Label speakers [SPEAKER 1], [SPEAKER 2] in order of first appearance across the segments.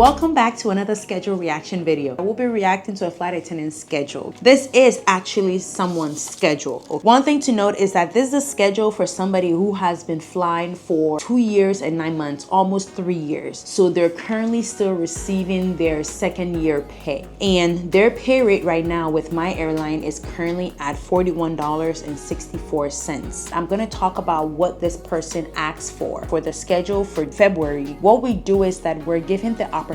[SPEAKER 1] Welcome back to another schedule reaction video. I will be reacting to a flight attendant's schedule. This is actually someone's schedule. One thing to note is that this is a schedule for somebody who has been flying for 2 years and 9 months, almost 3 years. So they're currently still receiving their second year pay. And their pay rate right now with my airline is currently at $41.64. I'm gonna talk about what this person asks for the schedule for February. What we do is that we're given the opportunity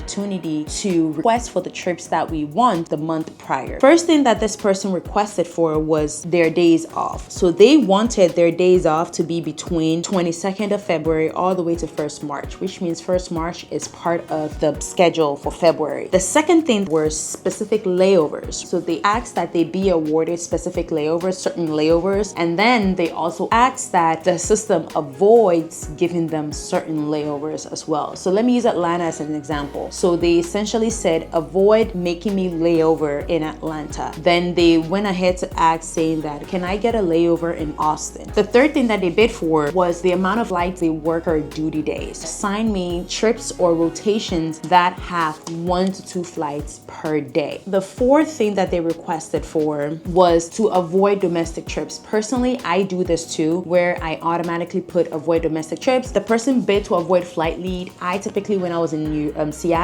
[SPEAKER 1] to request for the trips that we want the month prior. First thing that this person requested for was their days off. So they wanted their days off to be between 22nd of February all the way to 1st March, which means 1st March is part of the schedule for February. The second thing were specific layovers. So they asked that they be awarded specific layovers, certain layovers, and then they also asked that the system avoids giving them certain layovers as well. So let me use Atlanta as an example. So they essentially said, avoid making me layover in Atlanta. Then they went ahead to ask saying that, can I get a layover in Austin? The third thing that they bid for was the amount of flights they work per duty days. Assign me trips or rotations that have 1 to 2 flights per day. The fourth thing that they requested for was to avoid domestic trips. Personally, I do this too, where I automatically put avoid domestic trips. The person bid to avoid flight lead. I typically, when I was in Seattle,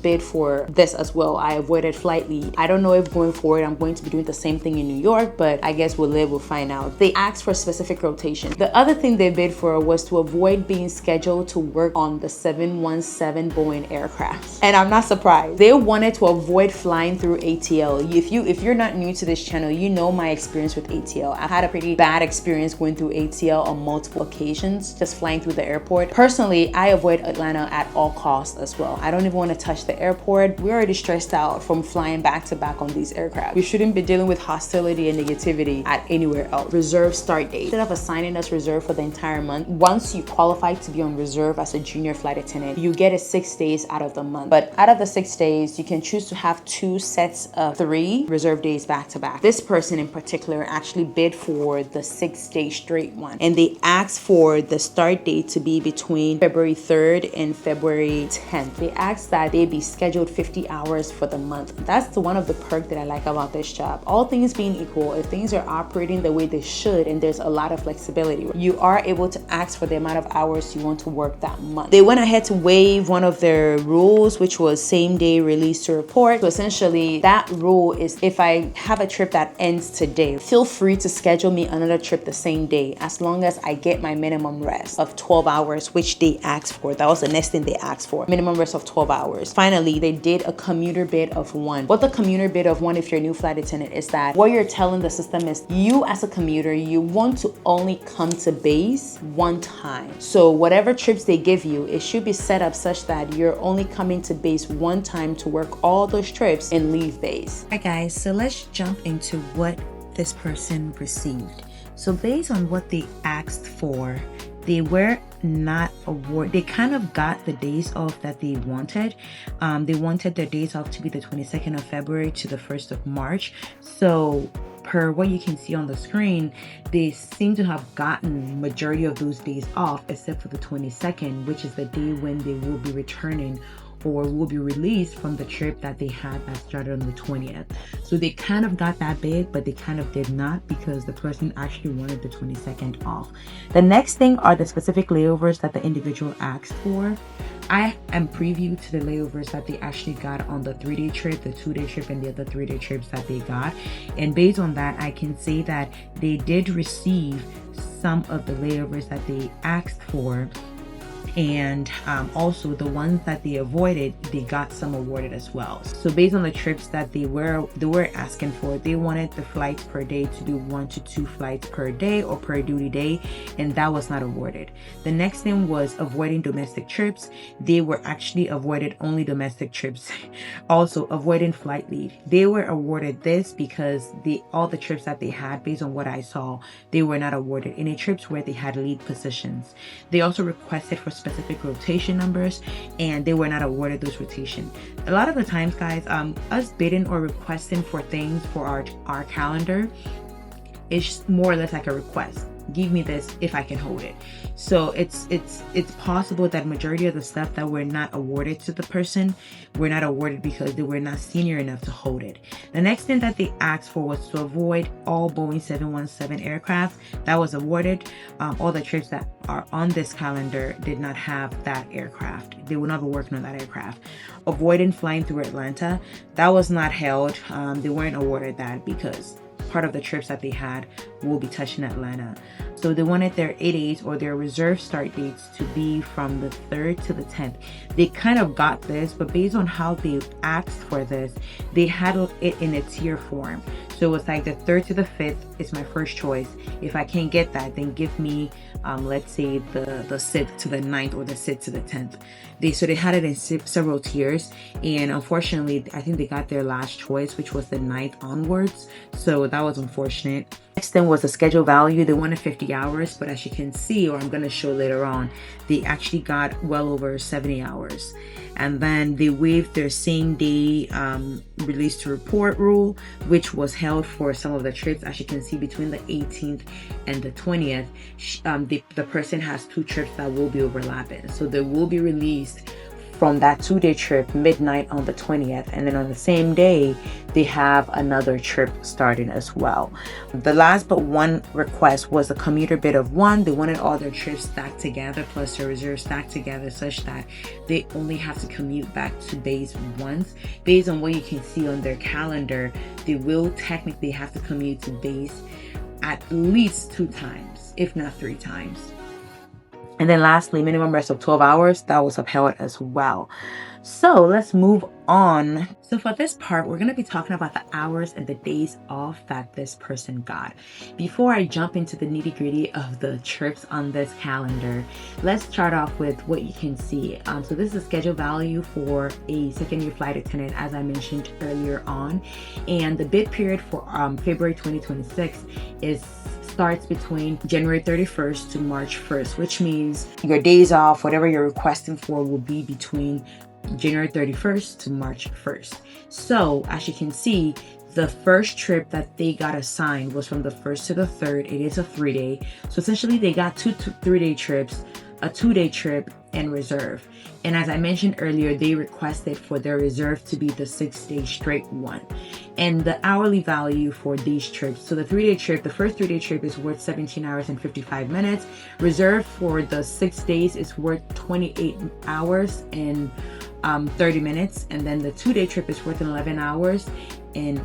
[SPEAKER 1] bid for this as well. I avoided flight lead. I don't know if going forward I'm going to be doing the same thing in New York, but I guess we'll live, we'll find out. They asked for specific rotation. The other thing they bid for was to avoid being scheduled to work on the 717 Boeing aircraft. And I'm not surprised. They wanted to avoid flying through ATL. If you're not new to this channel, you know my experience with ATL. I've had a pretty bad experience going through ATL on multiple occasions, just flying through the airport. Personally, I avoid Atlanta at all costs as well. I don't even want to touch the airport. We're already stressed out from flying back to back on these aircraft. We shouldn't be dealing with hostility and negativity at anywhere else. Reserve start date. Instead of assigning us reserve for the entire month, once you qualify to be on reserve as a junior flight attendant, you get it 6 days out of the month. But out of the 6 days, you can choose to have 2 sets of 3 reserve days back to back. This person in particular actually bid for the 6-day straight one. And they asked for the start date to be between February 3rd and February 10th. They asked that they be scheduled 50 hours for the month. That's one of the perks that I like about this job. All things being equal, if things are operating the way they should and there's a lot of flexibility, you are able to ask for the amount of hours you want to work that month. They went ahead to waive one of their rules, which was same day release to report. So essentially that rule is, if I have a trip that ends today, feel free to schedule me another trip the same day, as long as I get my minimum rest of 12 hours, which they asked for. That was the next thing they asked for, minimum rest of 12 hours. Finally, they did a commuter bid of 1. What the commuter bid of 1, if you're a new flight attendant, is that what you're telling the system is you as a commuter, you want to only come to base 1 time. So whatever trips they give you, it should be set up such that you're only coming to base 1 time to work all those trips and leave base.
[SPEAKER 2] Alright guys, so let's jump into what this person received. So based on what they asked for, they were not awarded. They kind of got the days off that they wanted. They wanted their days off to be the 22nd of February to the 1st of March. So per what you can see on the screen, they seem to have gotten majority of those days off except for the 22nd, which is the day when they will be returning or will be released from the trip that they had that started on the 20th. So they kind of got that bid, but they kind of did not, because the person actually wanted the 22nd off. The next thing are the specific layovers that the individual asked for. I am preview to the layovers that they actually got on the 3-day trip, the 2-day trip, and the other 3-day trips that they got. And based on that, I can say that they did receive some of the layovers that they asked for. And also the ones that they avoided, they got some awarded as well. So based on the trips that they were asking for, they wanted the flights per day to do 1 to 2 flights per day or per duty day, and that was not awarded. The next thing was avoiding domestic trips. They were actually avoided only domestic trips. Also avoiding flight lead. They were awarded this because all the trips that they had, based on what I saw, they were not awarded any trips where they had lead positions. They also requested for specific rotation numbers, and they were not awarded those rotation. A lot of the times, guys, us bidding or requesting for things for our calendar is more or less like a request. give me this if I can hold it. So it's possible that majority of the stuff that we're not awarded to the person, we're not awarded because they were not senior enough to hold it. The next thing that they asked for was to avoid all Boeing 717 aircraft. That was awarded. All the trips that are on this calendar did not have that aircraft. They will not be working on that aircraft. Avoiding flying through Atlanta, that was not held. They weren't awarded that because part of the trips that they had will be touching Atlanta. So they wanted their 8-8 or their reserve start dates to be from the 3rd to the 10th. They kind of got this, but based on how they asked for this, they had it in a tier form. So it was like the 3rd to the 5th is my first choice. If I can't get that, then give me, let's say the 6th to the 9th or the 6th to the 10th. So they had it in several tiers, and unfortunately, I think they got their last choice, which was the 9th onwards. So that was unfortunate. Next thing was the schedule value. They wanted 50 hours, but as you can see, or I'm going to show later on, they actually got well over 70 hours. And then they waived their same day release to report rule, which was held for some of the trips. As you can see, between the 18th and the 20th, the person has 2 trips that will be overlapping. So they will be released from that 2-day trip midnight on the 20th, and then on the same day they have another trip starting as well. The last but one request was a commuter bid of 1. They wanted all their trips stacked together plus their reserves stacked together such that they only have to commute back to base once. Based on what you can see on their calendar, they will technically have to commute to base at least 2 times, if not 3 times. And then lastly, minimum rest of 12 hours, that was upheld as well. So let's move on. So for this part, we're going to be talking about the hours and the days off that this person got. Before I jump into the nitty gritty of the trips on this calendar, let's start off with what you can see. So this is a schedule value for a second-year flight attendant, as I mentioned earlier on. And the bid period for February 2026 starts between January 31st to March 1st, which means your days off, whatever you're requesting for, will be between January 31st to March 1st. So as you can see, the first trip that they got assigned was from the 1st to the 3rd. It is a 3-day. So essentially they got 2 3-day trips, a 2-day trip, and reserve. And as I mentioned earlier, they requested for their reserve to be the 6-day straight one. And the hourly value for these trips, so the 3-day trip, the first 3-day trip is worth 17 hours and 55 minutes. Reserve for the 6 days is worth 28 hours and 30 minutes. And then the 2-day trip is worth 11 hours and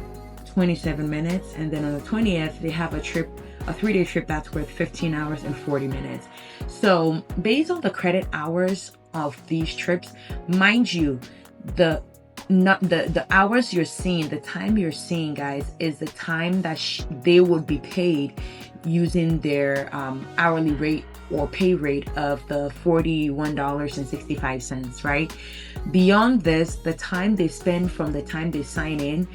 [SPEAKER 2] 27 minutes. And then on the 20th, they have a 3-day trip that's worth 15 hours and 40 minutes. So based on the credit hours of these trips, mind you, the hours you're seeing, the time you're seeing, guys, is the time that they would be paid using their hourly rate or pay rate of the $41.65, right? Beyond this, the time they spend from the time they sign in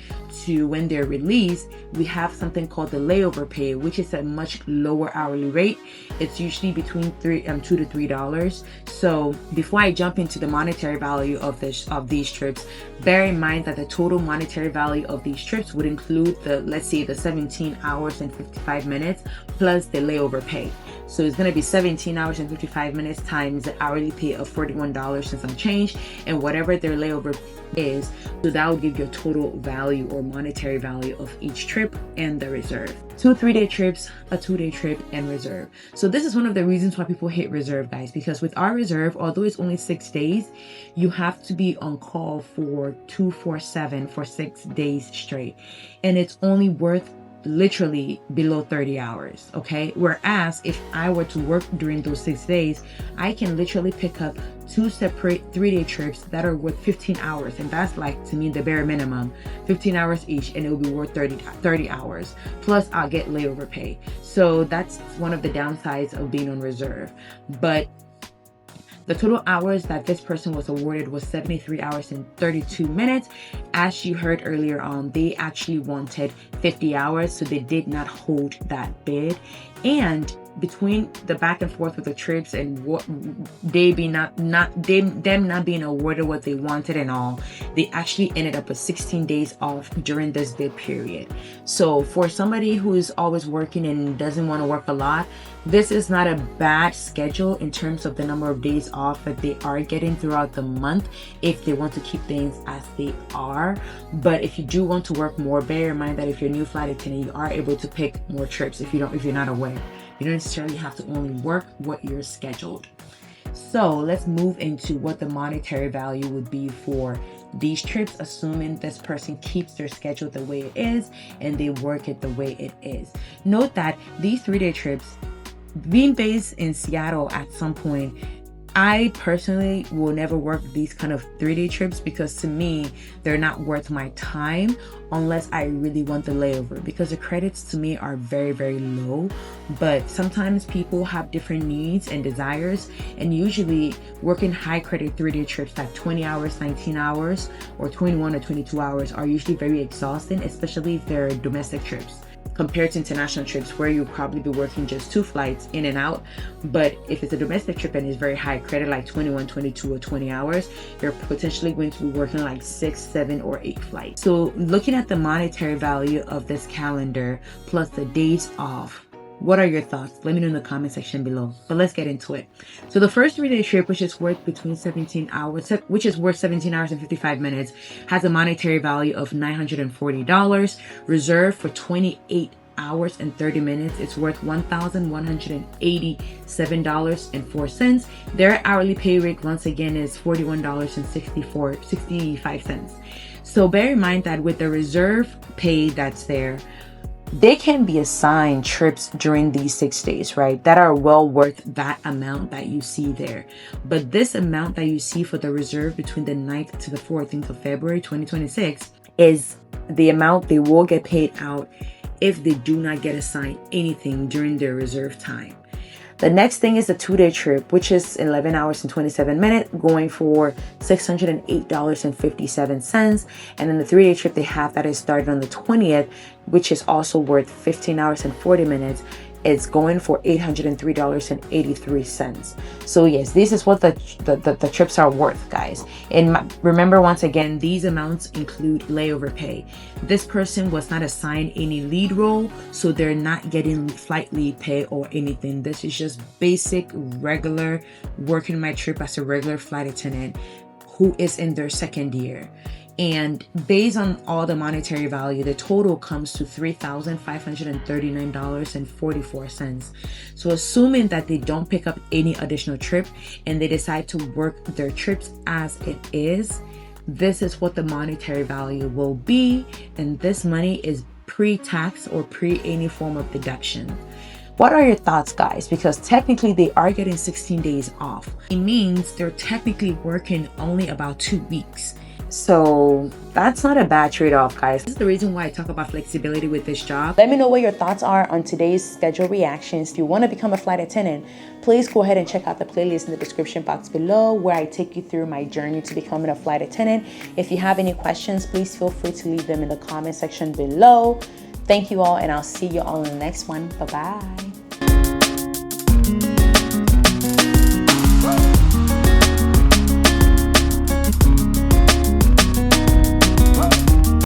[SPEAKER 2] to when they're released, we have something called the layover pay, which is a much lower hourly rate. It's usually between $2 to $3. So before I jump into the monetary value of these trips, bear in mind that the total monetary value of these trips would include let's say the 17 hours and 55 minutes plus the layover pay. So it's going to be 17 hours and 55 minutes times the hourly pay of $41 and some change, and whatever their layover is. So that will give you a total value or monetary value of each trip and the reserve. 2 3-day trips, a 2-day trip, and reserve. So this is one of the reasons why people hate reserve, guys, because with our reserve, although it's only 6 days, you have to be on call for 247 for 6 days straight. And it's only worth literally below 30 hours, okay? Whereas if I were to work during those 6 days, I can literally pick up 2 separate 3-day trips that are worth 15 hours, and that's like, to me, the bare minimum, 15 hours each, and it will be worth 30 hours, plus I'll get layover pay. So that's one of the downsides of being on reserve. But the total hours that this person was awarded was 73 hours and 32 minutes. As you heard earlier on, they actually wanted 50 hours, so they did not hold that bid. And between the back and forth with the trips and what them not being awarded what they wanted and all, they actually ended up with 16 days off during this bid period. So for somebody who is always working and doesn't want to work a lot, this is not a bad schedule in terms of the number of days off that they are getting throughout the month if they want to keep things as they are. But if you do want to work more, bear in mind that if you're a new flight attendant, you are able to pick more trips if you're not aware. You don't necessarily have to only work what you're scheduled. So let's move into what the monetary value would be for these trips, assuming this person keeps their schedule the way it is and they work it the way it is. Note that these 3-day trips, being based in Seattle at some point, I personally will never work these kind of 3-day trips because to me, they're not worth my time unless I really want the layover, because the credits to me are very, very low. But sometimes people have different needs and desires, and usually working high credit 3-day trips like 20 hours, 19 hours, or 21 or 22 hours are usually very exhausting, especially if they're domestic trips, compared to international trips where you'll probably be working just 2 flights in and out. But if it's a domestic trip and it's very high credit, like 21, 22, or 20 hours, you're potentially going to be working like 6, 7, or 8 flights. So looking at the monetary value of this calendar plus the days off, what are your thoughts? Let me know in the comment section below. But let's get into it. So the first 3-day trip, which is worth 17 hours and 55 minutes, has a monetary value of $940. Reserved for 28 hours and 30 minutes, it's worth $1,187.04. Their hourly pay rate once again is $41.65. So bear in mind that with the reserve pay that's there, they can be assigned trips during these 6 days, right, that are well worth that amount that you see there. But this amount that you see for the reserve between the 9th to the 14th of February 2026 is the amount they will get paid out if they do not get assigned anything during their reserve time. The next thing is the 2-day trip, which is 11 hours and 27 minutes, going for $608.57. And then the 3-day trip they have that is started on the 20th, which is also worth 15 hours and 40 minutes. It's going for $803.83. So yes, this is what the trips are worth, guys. And remember, once again, these amounts include layover pay. This person was not assigned any lead role, so they're not getting flight lead pay or anything. This is just basic, regular working my trip as a regular flight attendant who is in their 2nd year. And based on all the monetary value, the total comes to $3,539.44. So assuming that they don't pick up any additional trip and they decide to work their trips as it is, this is what the monetary value will be. And this money is pre-tax or pre any form of deduction. What are your thoughts, guys? Because technically they are getting 16 days off. It means they're technically working only about 2 weeks. So that's not a bad trade-off, guys. This is the reason why I talk about flexibility with this job.
[SPEAKER 1] Let me know what your thoughts are on today's schedule reactions. If you want to become a flight attendant, please go ahead and check out the playlist in the description box below where I take you through my journey to becoming a flight attendant. If you have any questions, please feel free to leave them in the comment section below. Thank you all, and I'll see you all in the next one. Bye-bye.